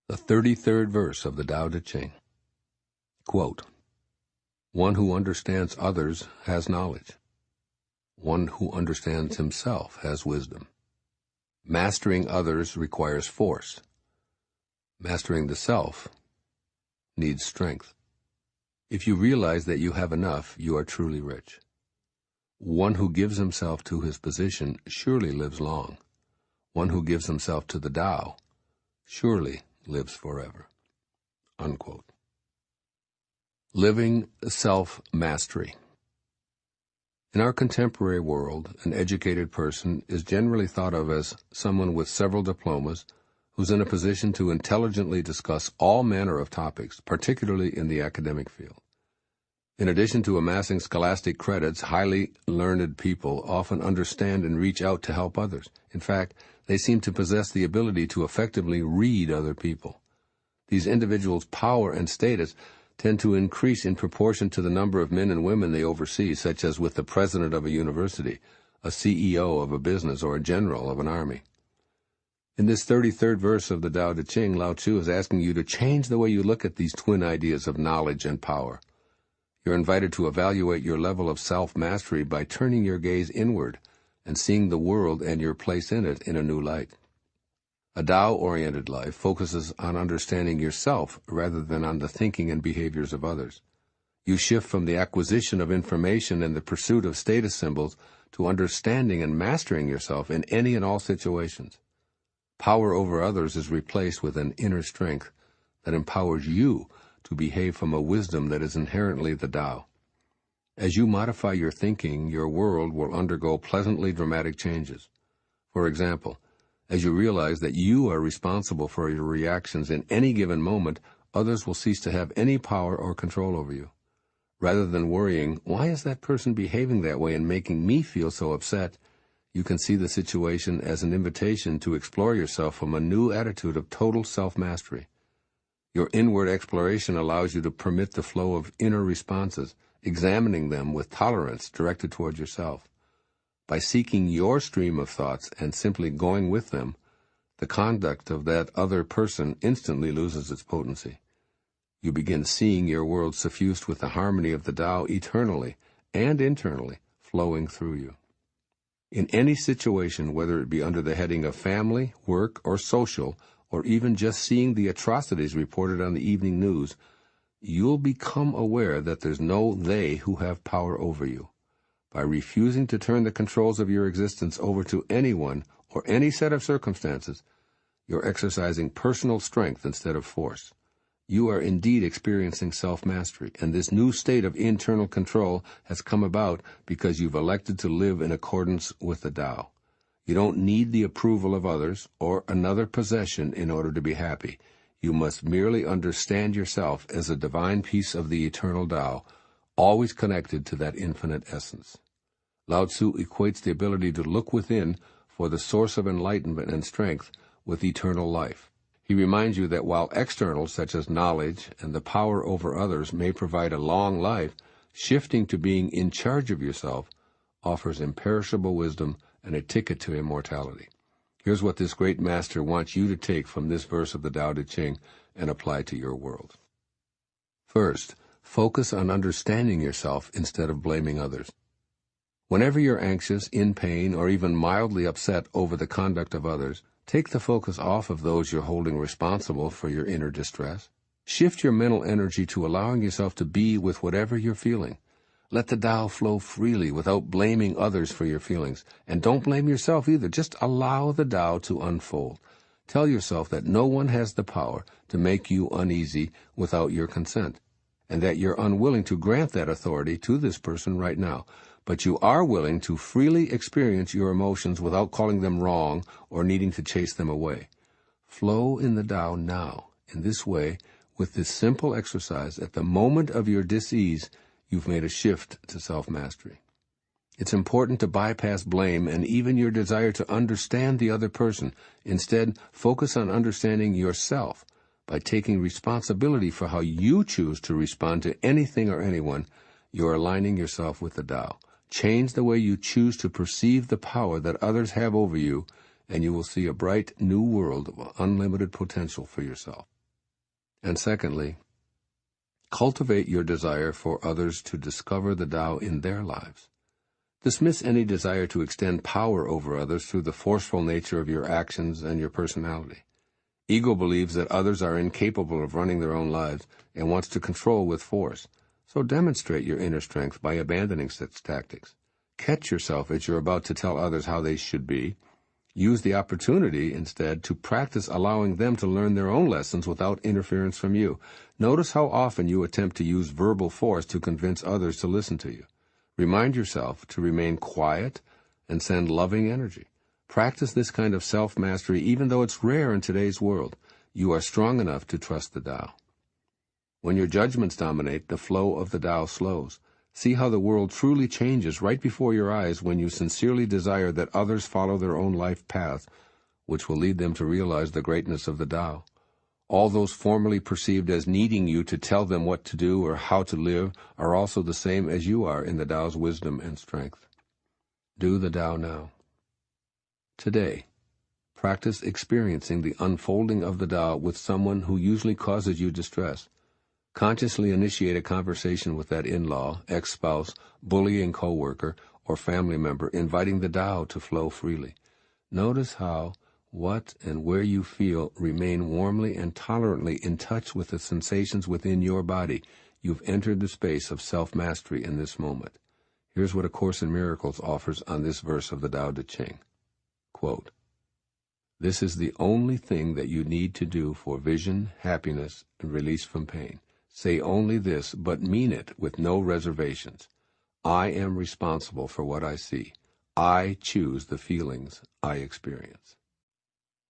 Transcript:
The 33rd verse of the Tao Te Ching. Quote, "One who understands others has knowledge. One who understands himself has wisdom. Mastering others requires force. Mastering the self needs strength. If you realize that you have enough, you are truly rich. One who gives himself to his position surely lives long. One who gives himself to the Tao surely lives forever." Unquote. Living self-mastery. In our contemporary world, an educated person is generally thought of as someone with several diplomas who's in a position to intelligently discuss all manner of topics, particularly in the academic field. In addition to amassing scholastic credits, highly learned people often understand and reach out to help others. In fact, they seem to possess the ability to effectively read other people. These individuals' power and status tend to increase in proportion to the number of men and women they oversee, such as with the president of a university, a CEO of a business, or a general of an army. In this 33rd verse of the Tao Te Ching, Lao Tzu is asking you to change the way you look at these twin ideas of knowledge and power. You're invited to evaluate your level of self-mastery by turning your gaze inward and seeing the world and your place in it in a new light. A Tao-oriented life focuses on understanding yourself rather than on the thinking and behaviors of others. You shift from the acquisition of information and the pursuit of status symbols to understanding and mastering yourself in any and all situations. Power over others is replaced with an inner strength that empowers you to behave from a wisdom that is inherently the Tao. As you modify your thinking, your world will undergo pleasantly dramatic changes. For example, as you realize that you are responsible for your reactions in any given moment, others will cease to have any power or control over you. Rather than worrying, "Why is that person behaving that way and making me feel so upset?" you can see the situation as an invitation to explore yourself from a new attitude of total self-mastery. Your inward exploration allows you to permit the flow of inner responses, examining them with tolerance directed toward yourself. By seeking your stream of thoughts and simply going with them, the conduct of that other person instantly loses its potency. You begin seeing your world suffused with the harmony of the Tao eternally and internally flowing through you. In any situation, whether it be under the heading of family, work, or social, or even just seeing the atrocities reported on the evening news, you'll become aware that there's no they who have power over you. By refusing to turn the controls of your existence over to anyone or any set of circumstances, you're exercising personal strength instead of force. You are indeed experiencing self-mastery, and this new state of internal control has come about because you've elected to live in accordance with the Tao. You don't need the approval of others or another possession in order to be happy. You must merely understand yourself as a divine piece of the eternal Tao, always connected to that infinite essence. Lao Tzu equates the ability to look within for the source of enlightenment and strength with eternal life. He reminds you that while externals such as knowledge and the power over others may provide a long life, shifting to being in charge of yourself offers imperishable wisdom and a ticket to immortality. Here's what this great master wants you to take from this verse of the Tao Te Ching and apply to your world. First, focus on understanding yourself instead of blaming others. Whenever you're anxious, in pain, or even mildly upset over the conduct of others, take the focus off of those you're holding responsible for your inner distress. Shift your mental energy to allowing yourself to be with whatever you're feeling. Let the Tao flow freely without blaming others for your feelings. And don't blame yourself either. Just allow the Tao to unfold. Tell yourself that no one has the power to make you uneasy without your consent, and that you're unwilling to grant that authority to this person right now. But you are willing to freely experience your emotions without calling them wrong or needing to chase them away. Flow in the Tao now. In this way, with this simple exercise, at the moment of your dis-ease, you've made a shift to self-mastery. It's important to bypass blame and even your desire to understand the other person. Instead, focus on understanding yourself. By taking responsibility for how you choose to respond to anything or anyone, you're aligning yourself with the Tao. Change the way you choose to perceive the power that others have over you, and you will see a bright new world of unlimited potential for yourself. And secondly, cultivate your desire for others to discover the Tao in their lives. Dismiss any desire to extend power over others through the forceful nature of your actions and your personality. Ego believes that others are incapable of running their own lives and wants to control with force. So demonstrate your inner strength by abandoning such tactics. Catch yourself as you're about to tell others how they should be. Use the opportunity, instead, to practice allowing them to learn their own lessons without interference from you. Notice how often you attempt to use verbal force to convince others to listen to you. Remind yourself to remain quiet and send loving energy. Practice this kind of self-mastery even though it's rare in today's world. You are strong enough to trust the Tao. When your judgments dominate, the flow of the Tao slows. See how the world truly changes right before your eyes when you sincerely desire that others follow their own life path, which will lead them to realize the greatness of the Tao. All those formerly perceived as needing you to tell them what to do or how to live are also the same as you are in the Tao's wisdom and strength. Do the Tao now. Today, practice experiencing the unfolding of the Tao with someone who usually causes you distress. Consciously initiate a conversation with that in-law, ex-spouse, bullying co-worker, or family member, inviting the Tao to flow freely. Notice how, what, and where you feel remain warmly and tolerantly in touch with the sensations within your body. You've entered the space of self-mastery in this moment. Here's what A Course in Miracles offers on this verse of the Tao Te Ching. Quote, "This is the only thing that you need to do for vision, happiness, and release from pain. Say only this, but mean it with no reservations. I am responsible for what I see. I choose the feelings I experience."